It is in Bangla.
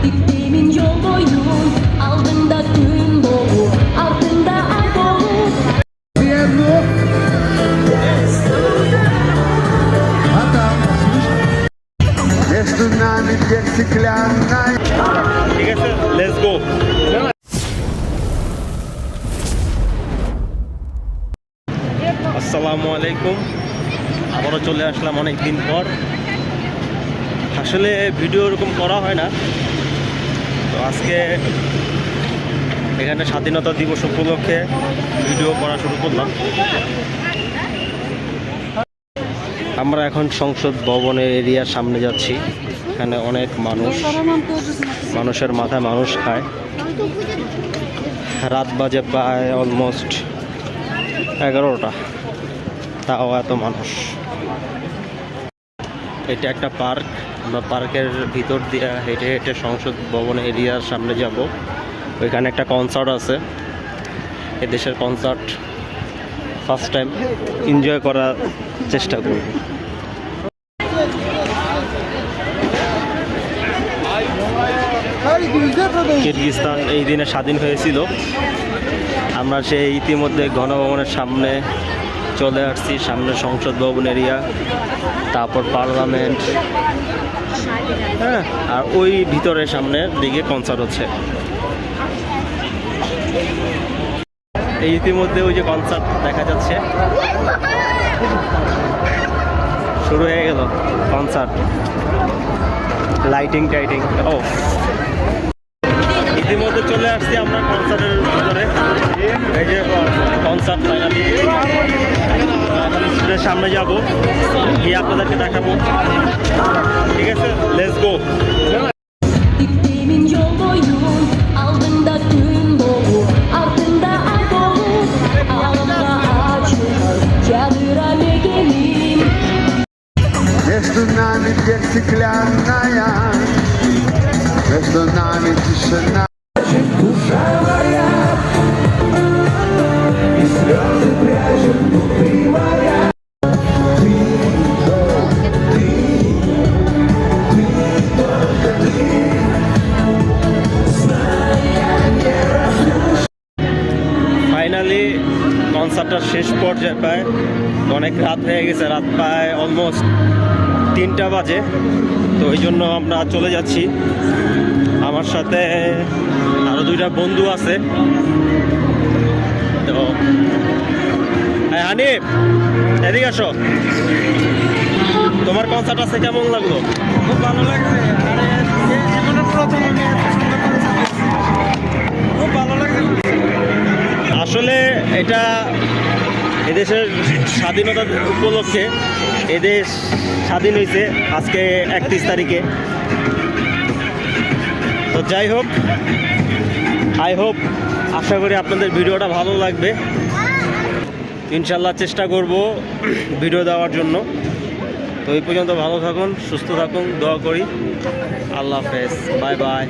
Gittiğimin yol boyu aldığında gün doğu altında ay doğu. Между нами дверь стеклянная. ঠিক আছে, লেটস গো। আসসালামু আলাইকুম, আবারও চলে আসলাম অনেক দিন পর। আসলে ভিডিও এরকম করা হয় না, তো আজকে এখানে স্বাধীনতা দিবস উপলক্ষে ভিডিও করা শুরু করলাম। আমরা এখন সংসদ ভবনের এরিয়ার সামনে যাচ্ছি। এখানে অনেক মানুষের মাথায় মানুষ খায়। রাত বাজে প্রায় অলমোস্ট 11টা, তাও এত মানুষ। এটা একটা পার্ক, আমরা পার্কের ভিতর দিয়ে হেঁটে হেঁটে সংসদ ভবনের এরিয়ার সামনে যাব। ওইখানে একটা কনসার্ট আছে, এদেশের কনসার্ট ফার্স্ট টাইম এনজয় করার চেষ্টা করব। কিরগিজস্তান এই দিনে স্বাধীন হয়েছিল। আমরা সেই ইতিমধ্যে গণভবনের সামনে চলে আসছি। সামনে সংসদ ভবন এরিয়া, তারপর পার্লামেন্ট, হ্যাঁ, আর ওই ভিতরে সামনের দিকে কনসার্ট হচ্ছে। এই ইতিমধ্যে ওই যে কনসার্ট দেখা যাচ্ছে, শুরু হয়ে গেল কনসার্ট, লাইটিং টাইটিং। ও, ইতিমধ্যে চলে আসছি আমরা কনসার্টের ভিতরে। এই যে কনসার্ট ফাইনালি, সামনে যাব, গিয়ে আপনাদেরকে দেখাবো। ঠিক আছে, let's go. Gittiğimin yol boyu aldığında gün doğu altında ay doğu ağlamda açıyor çadıra ne geleyim. Между нами дверь стеклянная. Между нами тишина. Душа моя, и слезы прячут внутри моя. Finally কনসার্টটা শেষ পর্যায়ে প্রায়, অনেক রাত হয়ে গেছে, রাত প্রায় অলমোস্ট 3টা বাজে। তো এই জন্য আমরা চলে যাচ্ছি। আমার সাথে আরও 2টা বন্ধু আছে। তো হানিফ, এদিকে আসো। তোমার কনসার্ট আছে, কেমন লাগলো? খুব ভালো লাগছে। জীবনের প্রথম আমি এত সুন্দর কনসার্ট দেখছি, খুব ভালো লাগছে। আসলে এটা এদেশের স্বাধীনতা উপলক্ষে, এদেশ স্বাধীন হয়েছে আজকে 31 তারিখে। তো যাই হোক, আই হোপ, আশা করি আপনাদের ভিডিওটা ভালো লাগবে। ইনশাল্লাহ চেষ্টা করব ভিডিও দেওয়ার জন্য। তো এই পর্যন্ত ভালো থাকুন, সুস্থ থাকুন, দোয়া করি। আল্লাহ হাফেজ, বাই বাই।